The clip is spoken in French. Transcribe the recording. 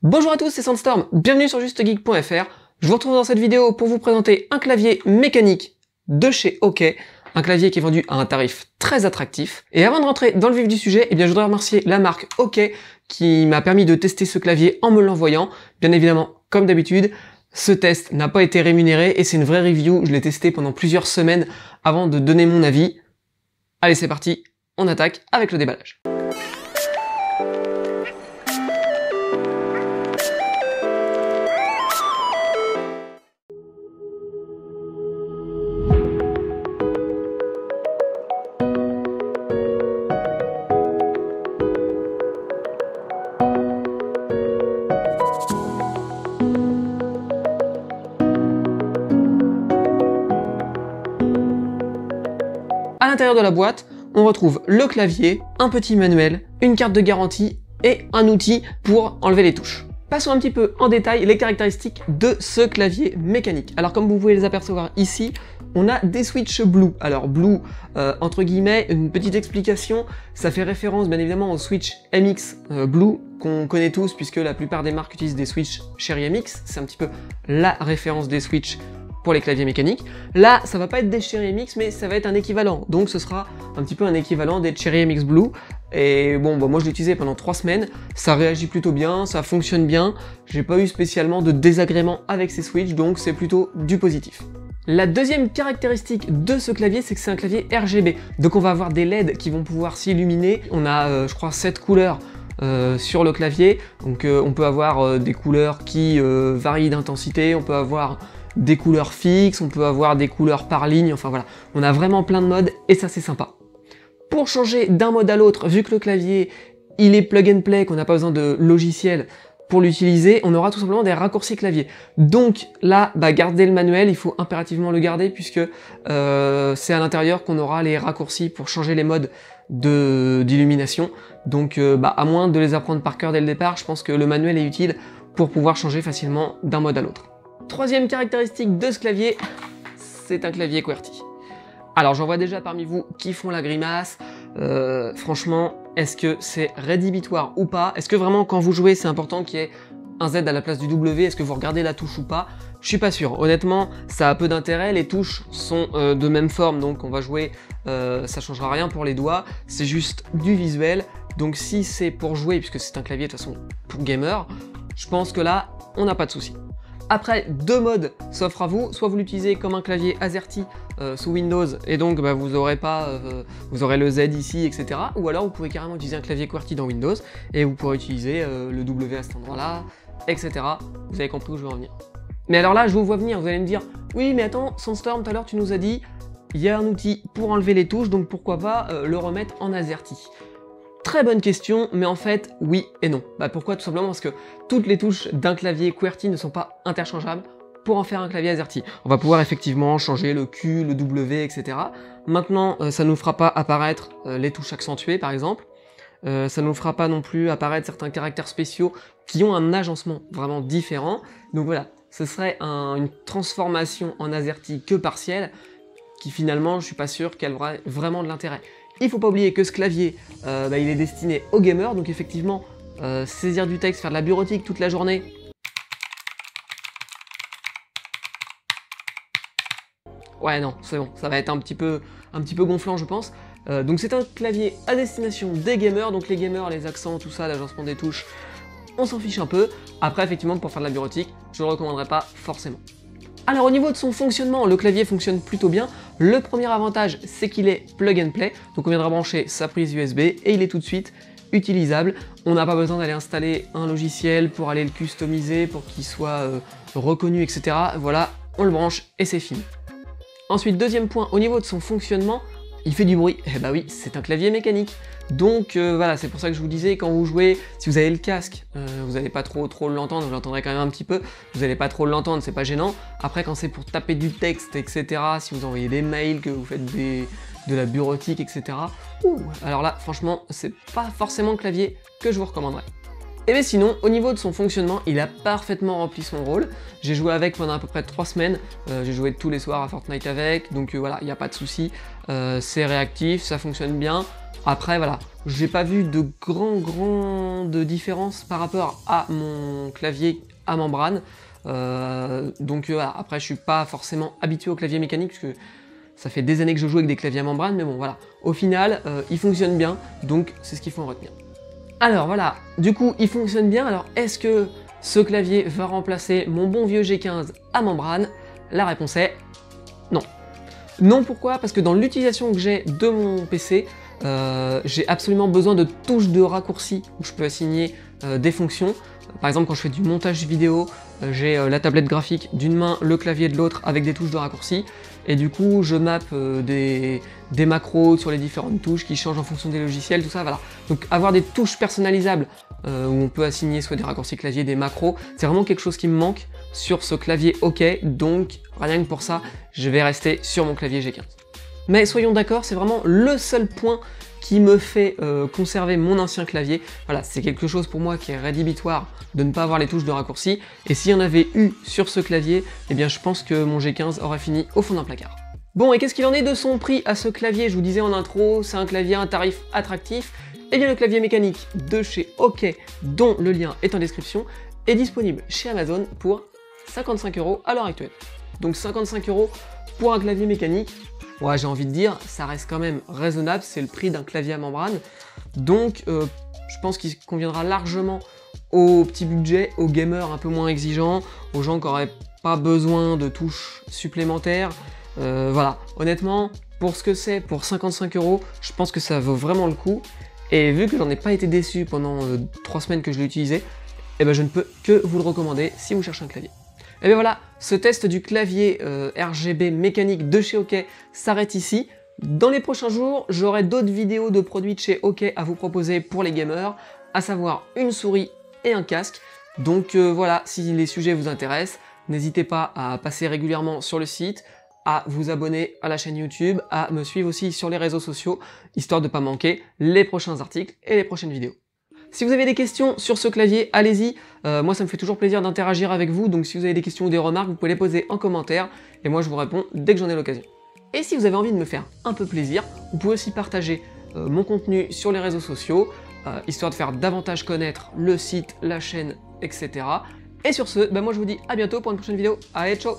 Bonjour à tous, c'est Sandstorm, bienvenue sur JusteGeek.fr. Je vous retrouve dans cette vidéo pour vous présenter un clavier mécanique de chez OK, un clavier qui est vendu à un tarif très attractif. Et avant de rentrer dans le vif du sujet, je voudrais remercier la marque OK qui m'a permis de tester ce clavier en me l'envoyant. Bien évidemment, comme d'habitude, ce test n'a pas été rémunéré et c'est une vraie review. Je l'ai testé pendant plusieurs semaines avant de donner mon avis. Allez, c'est parti, on attaque avec le déballage. À l'intérieur de la boîte, on retrouve le clavier, un petit manuel, une carte de garantie et un outil pour enlever les touches. Passons un petit peu en détail les caractéristiques de ce clavier mécanique. Alors comme vous pouvez les apercevoir ici, on a des switches Blue. Alors Blue, entre guillemets, une petite explication, ça fait référence bien évidemment au switch MX Blue qu'on connaît tous puisque la plupart des marques utilisent des switches Cherry MX. C'est un petit peu la référence des switches pour les claviers mécaniques. Là, ça va pas être des Cherry MX, mais ça va être un équivalent. Donc ce sera un petit peu un équivalent des Cherry MX Blue. Et bon, moi je l'ai utilisé pendant 3 semaines, ça réagit plutôt bien, ça fonctionne bien. J'ai pas eu spécialement de désagréments avec ces switches, donc c'est plutôt du positif. La deuxième caractéristique de ce clavier, c'est que c'est un clavier RGB. Donc on va avoir des LED qui vont pouvoir s'illuminer. On a, je crois, 7 couleurs sur le clavier. Donc on peut avoir des couleurs qui varient d'intensité, on peut avoir des couleurs fixes, on peut avoir des couleurs par ligne, enfin voilà, on a vraiment plein de modes et ça c'est sympa. Pour changer d'un mode à l'autre, vu que le clavier il est plug and play, qu'on n'a pas besoin de logiciel pour l'utiliser, on aura tout simplement des raccourcis clavier. Donc là, garder le manuel, il faut impérativement le garder puisque c'est à l'intérieur qu'on aura les raccourcis pour changer les modes d'illumination. Donc à moins de les apprendre par cœur dès le départ, je pense que le manuel est utile pour pouvoir changer facilement d'un mode à l'autre. Troisième caractéristique de ce clavier, c'est un clavier QWERTY. Alors j'en vois déjà parmi vous qui font la grimace, franchement, est-ce que c'est rédhibitoire ou pas? Est-ce que vraiment quand vous jouez c'est important qu'il y ait un Z à la place du W? Est-ce que vous regardez la touche ou pas? Je suis pas sûr, honnêtement ça a peu d'intérêt, les touches sont de même forme donc on va jouer, ça changera rien pour les doigts, c'est juste du visuel, donc si c'est pour jouer, puisque c'est un clavier de toute façon pour gamer, je pense que là on n'a pas de souci. Après, 2 modes s'offrent à vous, soit vous l'utilisez comme un clavier AZERTY sous Windows, et donc vous aurez le Z ici, etc. Ou alors vous pouvez carrément utiliser un clavier QWERTY dans Windows, et vous pourrez utiliser le W à cet endroit-là, etc. Vous avez compris où je veux en venir. Mais alors là, je vous vois venir, vous allez me dire, oui mais attends, Sandstorm, tout à l'heure tu nous as dit, il y a un outil pour enlever les touches, donc pourquoi pas le remettre en AZERTY? Très bonne question, mais en fait, oui et non. Pourquoi? Tout simplement parce que toutes les touches d'un clavier QWERTY ne sont pas interchangeables pour en faire un clavier AZERTY. On va pouvoir effectivement changer le Q, le W, etc. Maintenant, ça ne nous fera pas apparaître les touches accentuées, par exemple. Ça ne nous fera pas non plus apparaître certains caractères spéciaux qui ont un agencement vraiment différent. Donc voilà, ce serait une transformation en AZERTY que partielle, qui finalement, je suis pas sûr qu'elle aura vraiment de l'intérêt. Il faut pas oublier que ce clavier, il est destiné aux gamers, donc effectivement, saisir du texte, faire de la bureautique toute la journée. Ouais non, c'est bon, ça va être un petit peu gonflant je pense. Donc c'est un clavier à destination des gamers, donc les gamers, les accents, tout ça, l'agencement des touches, on s'en fiche un peu. Après effectivement, pour faire de la bureautique, je ne le recommanderais pas forcément. Alors au niveau de son fonctionnement, le clavier fonctionne plutôt bien. Le premier avantage, c'est qu'il est plug and play, donc on viendra brancher sa prise USB et il est tout de suite utilisable. On n'a pas besoin d'aller installer un logiciel pour aller le customiser, pour qu'il soit reconnu, etc. Voilà, on le branche et c'est fini. Ensuite, deuxième point, au niveau de son fonctionnement, il fait du bruit. Eh bah oui, c'est un clavier mécanique. Donc voilà, c'est pour ça que je vous disais, quand vous jouez, si vous avez le casque, vous n'allez pas trop l'entendre, vous l'entendrez quand même un petit peu, vous n'allez pas trop l'entendre, c'est pas gênant. Après, quand c'est pour taper du texte, etc., si vous envoyez des mails, que vous faites de la bureautique, etc., alors là, franchement, c'est pas forcément le clavier que je vous recommanderais. Et bien sinon, au niveau de son fonctionnement, il a parfaitement rempli son rôle. J'ai joué avec pendant à peu près 3 semaines, j'ai joué tous les soirs à Fortnite avec, donc voilà, il n'y a pas de souci. C'est réactif, ça fonctionne bien. Après voilà, j'ai pas vu de grande différence par rapport à mon clavier à membrane. Donc voilà, après je suis pas forcément habitué au clavier mécanique puisque ça fait des années que je joue avec des claviers à membrane, mais bon voilà, au final il fonctionne bien, donc c'est ce qu'il faut en retenir. Alors voilà, du coup il fonctionne bien, alors est-ce que ce clavier va remplacer mon bon vieux G15 à membrane? La réponse est non. Non, pourquoi? Parce que dans l'utilisation que j'ai de mon PC, j'ai absolument besoin de touches de raccourci où je peux assigner des fonctions. Par exemple, quand je fais du montage vidéo, j'ai la tablette graphique d'une main, le clavier de l'autre avec des touches de raccourci. Et du coup, je mappe des macros sur les différentes touches qui changent en fonction des logiciels, tout ça, voilà. Donc avoir des touches personnalisables où on peut assigner soit des raccourcis clavier, des macros, c'est vraiment quelque chose qui me manque sur ce clavier OK, donc rien que pour ça, je vais rester sur mon clavier G15. Mais soyons d'accord, c'est vraiment le seul point qui me fait conserver mon ancien clavier. Voilà, c'est quelque chose pour moi qui est rédhibitoire de ne pas avoir les touches de raccourci, et s'il y en avait eu sur ce clavier, eh bien je pense que mon G15 aurait fini au fond d'un placard. Bon, et qu'est-ce qu'il en est de son prix à ce clavier? Je vous disais en intro, c'est un clavier à un tarif attractif. Eh bien le clavier mécanique de chez OK, dont le lien est en description, est disponible chez Amazon pour 55 € à l'heure actuelle. Donc 55 € pour un clavier mécanique, ouais, j'ai envie de dire, ça reste quand même raisonnable, c'est le prix d'un clavier à membrane. Donc je pense qu'il conviendra largement aux petits budgets, aux gamers un peu moins exigeants, aux gens qui n'auraient pas besoin de touches supplémentaires. Voilà, honnêtement, pour ce que c'est, pour 55 €, je pense que ça vaut vraiment le coup. Et vu que j'en ai pas été déçu pendant 3 semaines que je l'ai utilisé, eh ben je ne peux que vous le recommander si vous cherchez un clavier. Et bien voilà, ce test du clavier RGB mécanique de chez OK s'arrête ici. Dans les prochains jours, j'aurai d'autres vidéos de produits de chez OK à vous proposer pour les gamers, à savoir une souris et un casque. Donc voilà, si les sujets vous intéressent, n'hésitez pas à passer régulièrement sur le site, à vous abonner à la chaîne YouTube, à me suivre aussi sur les réseaux sociaux, histoire de ne pas manquer les prochains articles et les prochaines vidéos. Si vous avez des questions sur ce clavier, allez-y, moi ça me fait toujours plaisir d'interagir avec vous, donc si vous avez des questions ou des remarques, vous pouvez les poser en commentaire, et moi je vous réponds dès que j'en ai l'occasion. Et si vous avez envie de me faire un peu plaisir, vous pouvez aussi partager mon contenu sur les réseaux sociaux, histoire de faire davantage connaître le site, la chaîne, etc. Et sur ce, moi je vous dis à bientôt pour une prochaine vidéo. Allez, ciao!